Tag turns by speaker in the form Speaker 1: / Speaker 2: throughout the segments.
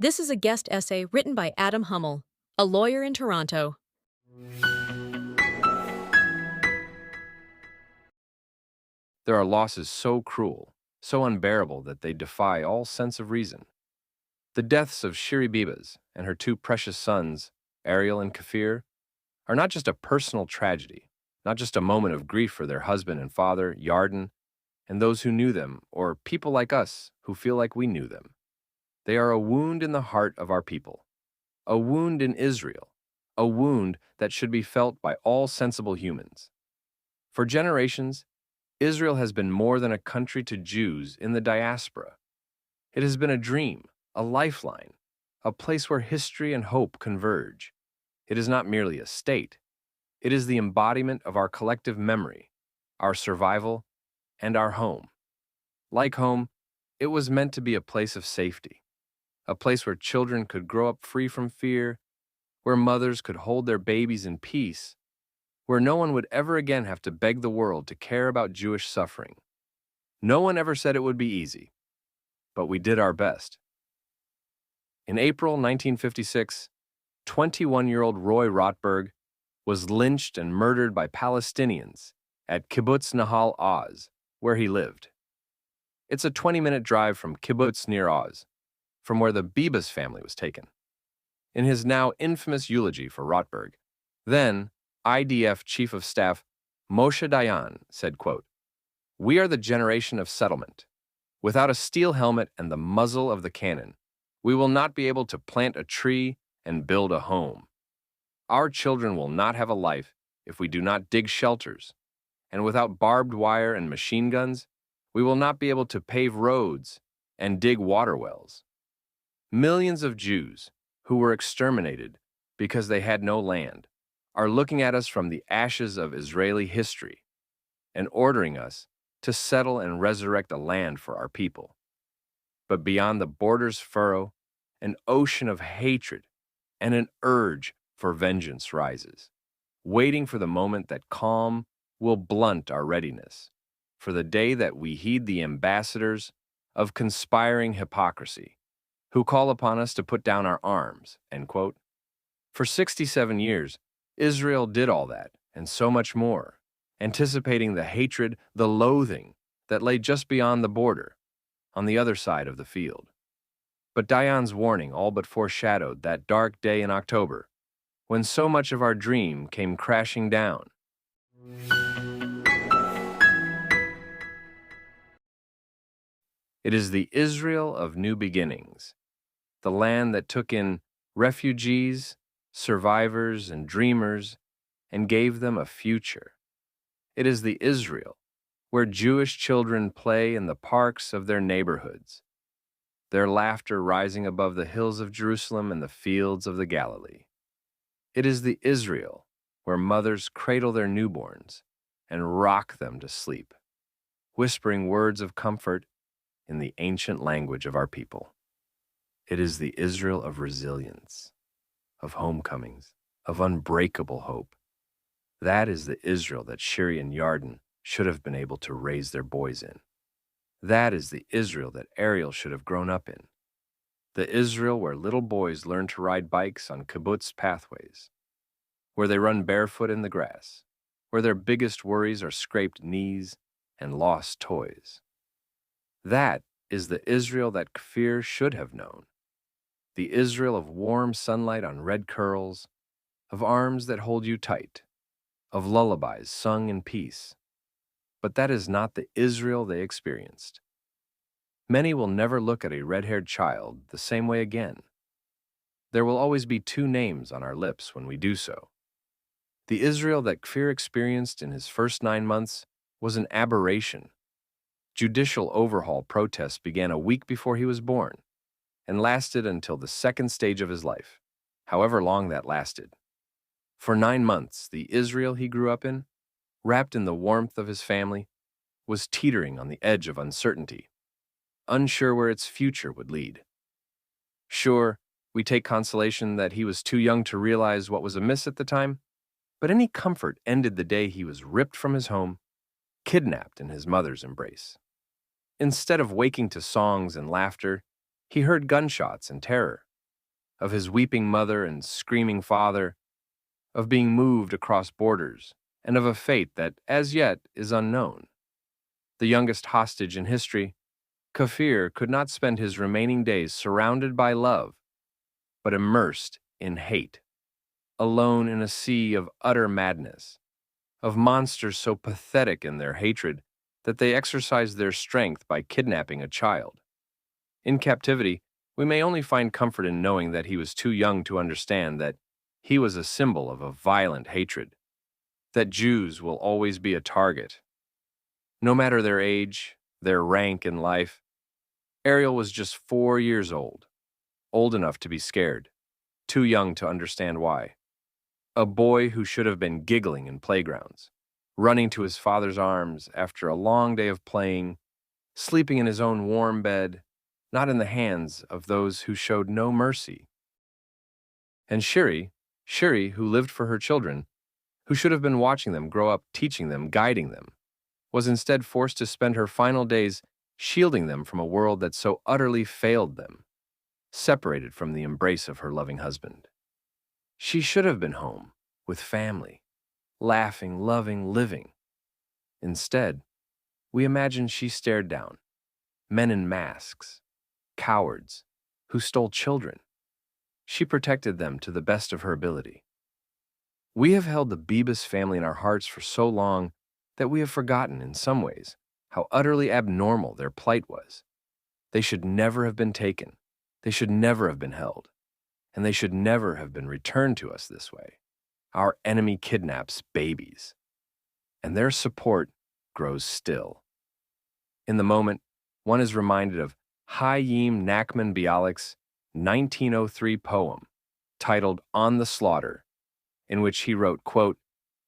Speaker 1: This is a guest essay written by Adam Hummel, a lawyer in Toronto.
Speaker 2: There are losses so cruel, so unbearable that they defy all sense of reason. The deaths of Shiri Bibas and her two precious sons, Ariel and Kafir, are not just a personal tragedy, not just a moment of grief for their husband and father, Yarden, and those who knew them, or people like us who feel like we knew them. They are a wound in the heart of our people, a wound in Israel, a wound that should be felt by all sensible humans. For generations, Israel has been more than a country to Jews in the diaspora. It has been a dream, a lifeline, a place where history and hope converge. It is not merely a state. It is the embodiment of our collective memory, our survival, and our home. Like home, it was meant to be a place of safety, a place where children could grow up free from fear, where mothers could hold their babies in peace, where no one would ever again have to beg the world to care about Jewish suffering. No one ever said it would be easy, but we did our best. In April 1956, 21-year-old Roy Rotberg was lynched and murdered by Palestinians at Kibbutz Nahal Oz, where he lived. It's a 20-minute drive from Kibbutz near Oz, from where the Bibas family was taken. In his now infamous eulogy for Rotberg, then IDF Chief of Staff Moshe Dayan said, quote, "We are the generation of settlement. Without a steel helmet and the muzzle of the cannon, we will not be able to plant a tree and build a home. Our children will not have a life if we do not dig shelters, and without barbed wire and machine guns, we will not be able to pave roads and dig water wells." Millions of Jews who were exterminated because they had no land are looking at us from the ashes of Israeli history and ordering us to settle and resurrect a land for our people. But beyond the border's furrow, an ocean of hatred and an urge for vengeance rises, waiting for the moment that calm will blunt our readiness, for the day that we heed the ambassadors of conspiring hypocrisy, who call upon us to put down our arms, end quote. For 67 years, Israel did all that, and so much more, anticipating the hatred, the loathing that lay just beyond the border, on the other side of the field. But Dayan's warning all but foreshadowed that dark day in October, when so much of our dream came crashing down. It is the Israel of new beginnings, the land that took in refugees, survivors, and dreamers, and gave them a future. It is the Israel where Jewish children play in the parks of their neighborhoods, their laughter rising above the hills of Jerusalem and the fields of the Galilee. It is the Israel where mothers cradle their newborns and rock them to sleep, whispering words of comfort in the ancient language of our people. It is the Israel of resilience, of homecomings, of unbreakable hope. That is the Israel that Shiri and Yarden should have been able to raise their boys in. That is the Israel that Ariel should have grown up in. The Israel where little boys learn to ride bikes on kibbutz pathways, where they run barefoot in the grass, where their biggest worries are scraped knees and lost toys. That is the Israel that Kfir should have known. The Israel of warm sunlight on red curls, of arms that hold you tight, of lullabies sung in peace. But that is not the Israel they experienced. Many will never look at a red-haired child the same way again. There will always be two names on our lips when we do so. The Israel that Kfir experienced in his first 9 months was an aberration. Judicial overhaul protests began a week before he was born and lasted until the second stage of his life, however long that lasted. For 9 months, the Israel he grew up in, wrapped in the warmth of his family, was teetering on the edge of uncertainty, unsure where its future would lead. Sure, we take consolation that he was too young to realize what was amiss at the time, but any comfort ended the day he was ripped from his home, kidnapped in his mother's embrace. Instead of waking to songs and laughter, he heard gunshots and terror. of his weeping mother and screaming father, of being moved across borders, and of a fate that, as yet, is unknown. The youngest hostage in history, Kafir could not spend his remaining days surrounded by love, but immersed in hate, alone in a sea of utter madness, of monsters so pathetic in their hatred that they exercise their strength by kidnapping a child. In captivity, we may only find comfort in knowing that he was too young to understand that he was a symbol of a violent hatred, that Jews will always be a target. No matter their age, their rank in life, Ariel was just 4 years old enough to be scared, too young to understand why. A boy who should have been giggling in playgrounds, running to his father's arms after a long day of playing, sleeping in his own warm bed, not in the hands of those who showed no mercy. And Shiri, who lived for her children, who should have been watching them grow up, teaching them, guiding them, was instead forced to spend her final days shielding them from a world that so utterly failed them, separated from the embrace of her loving husband. She should have been home, with family, laughing, loving, living. Instead, we imagine she stared down, men in masks, cowards, who stole children. She protected them to the best of her ability. We have held the Bebas family in our hearts for so long that we have forgotten, in some ways, how utterly abnormal their plight was. They should never have been taken. They should never have been held. And they should never have been returned to us this way. Our enemy kidnaps babies, and their support grows still. In the moment, one is reminded of Hayyim Nachman Bialik's 1903 poem titled On the Slaughter, in which he wrote, quote,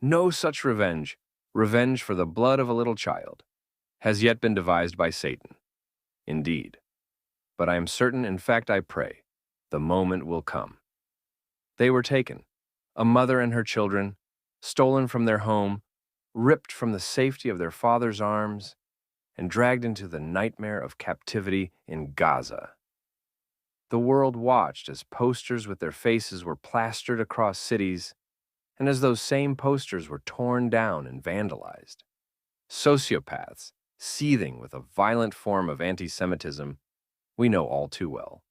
Speaker 2: "No such revenge, revenge for the blood of a little child, has yet been devised by Satan. Indeed. But I am certain, in fact I pray, the moment will come." They were taken, a mother and her children, stolen from their home, ripped from the safety of their father's arms, and dragged into the nightmare of captivity in Gaza. The world watched as posters with their faces were plastered across cities, and as those same posters were torn down and vandalized. Sociopaths, seething with a violent form of anti-Semitism, we know all too well,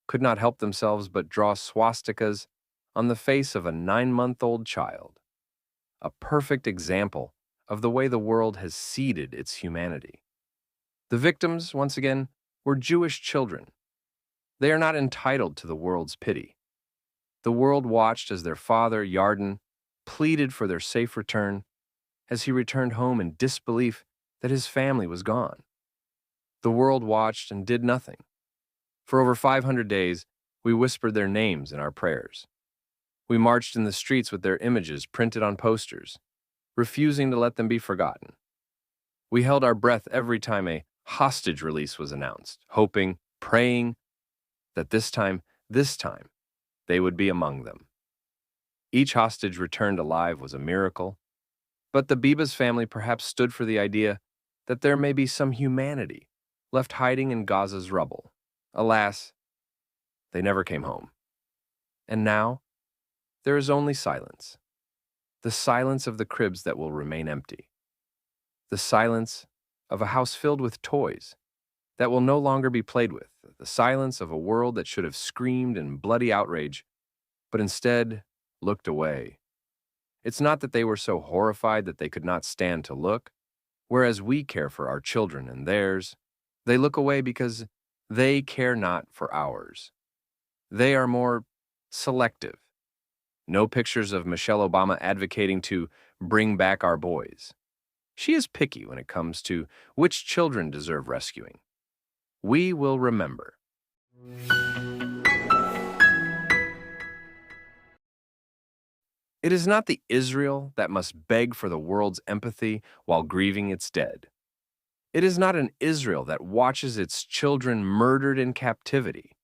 Speaker 2: could not help themselves but draw swastikas on the face of a 9-month-old child, a perfect example of the way the world has seeded its humanity. The victims, once again, were Jewish children. They are not entitled to the world's pity. The world watched as their father, Yarden, pleaded for their safe return, as he returned home in disbelief that his family was gone. The world watched and did nothing. For over 500 days, we whispered their names in our prayers. We marched in the streets with their images printed on posters, refusing to let them be forgotten. We held our breath every time a hostage release was announced, hoping, praying that this time, they would be among them. Each hostage returned alive was a miracle, but the Bebas family perhaps stood for the idea that there may be some humanity left hiding in Gaza's rubble. Alas, they never came home. And now, there is only silence. The silence of the cribs that will remain empty. The silence of a house filled with toys that will no longer be played with. The silence of a world that should have screamed in bloody outrage, but instead looked away. It's not that they were so horrified that they could not stand to look. Whereas we care for our children and theirs, they look away because they care not for ours. They are more selective. No pictures of Michelle Obama advocating to bring back our boys. She is picky when it comes to which children deserve rescuing. We will remember. It is not the Israel that must beg for the world's empathy while grieving its dead. It is not an Israel that watches its children murdered in captivity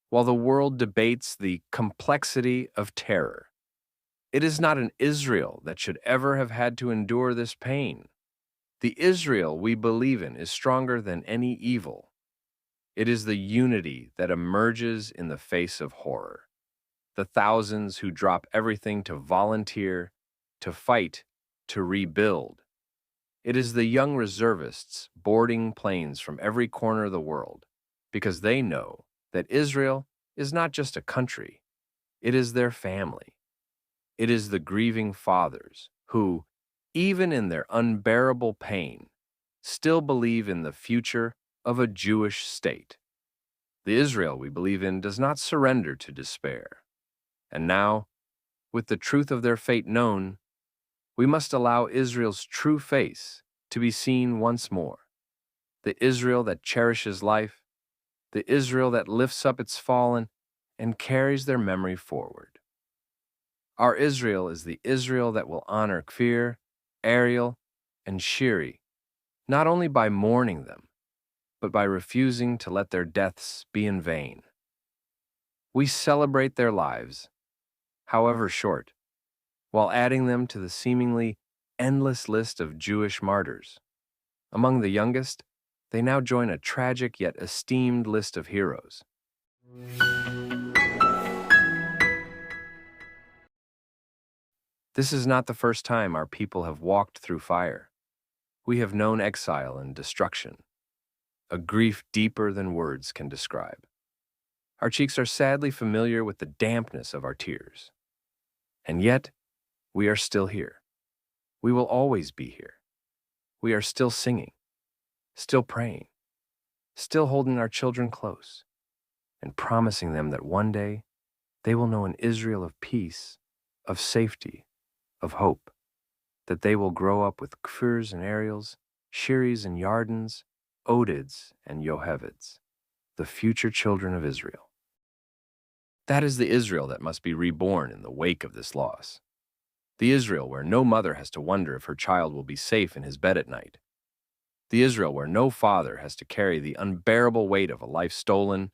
Speaker 2: while the world debates the complexity of terror. It is not an Israel that should ever have had to endure this pain. The Israel we believe in is stronger than any evil. It is the unity that emerges in the face of horror. the thousands who drop everything to volunteer, to fight, to rebuild. It is the young reservists boarding planes from every corner of the world because they know that Israel is not just a country, it is their family. It is the grieving fathers who, even in their unbearable pain, still believe in the future of a Jewish state. The Israel we believe in does not surrender to despair. And now, with the truth of their fate known, we must allow Israel's true face to be seen once more. The Israel that cherishes life, the Israel that lifts up its fallen and carries their memory forward. Our Israel is the Israel that will honor Kfir, Ariel, and Shiri, not only by mourning them, but by refusing to let their deaths be in vain. We celebrate their lives, however short, while adding them to the seemingly endless list of Jewish martyrs. Among the youngest, they now join a tragic yet esteemed list of heroes. This is not the first time our people have walked through fire. We have known exile and destruction, a grief deeper than words can describe. Our cheeks are sadly familiar with the dampness of our tears. And yet, we are still here. We will always be here. We are still singing, still praying, still holding our children close, and promising them that one day they will know an Israel of peace, of safety, of hope, that they will grow up with Kfirs and Ariels, Shiris and Yardens, Odids and Yohevids, the future children of Israel. That is the Israel that must be reborn in the wake of this loss. The Israel where no mother has to wonder if her child will be safe in his bed at night. The Israel where no father has to carry the unbearable weight of a life stolen.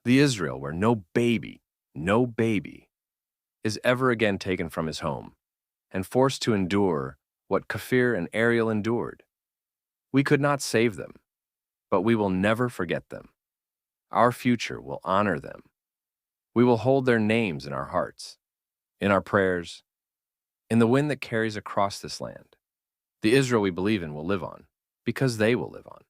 Speaker 2: The Israel where no baby, is ever again taken from his home and forced to endure what Kfir and Ariel endured. We could not save them, but we will never forget them. Our future will honor them. We will hold their names in our hearts, in our prayers, in the wind that carries across this land. The Israel we believe in will live on, because they will live on.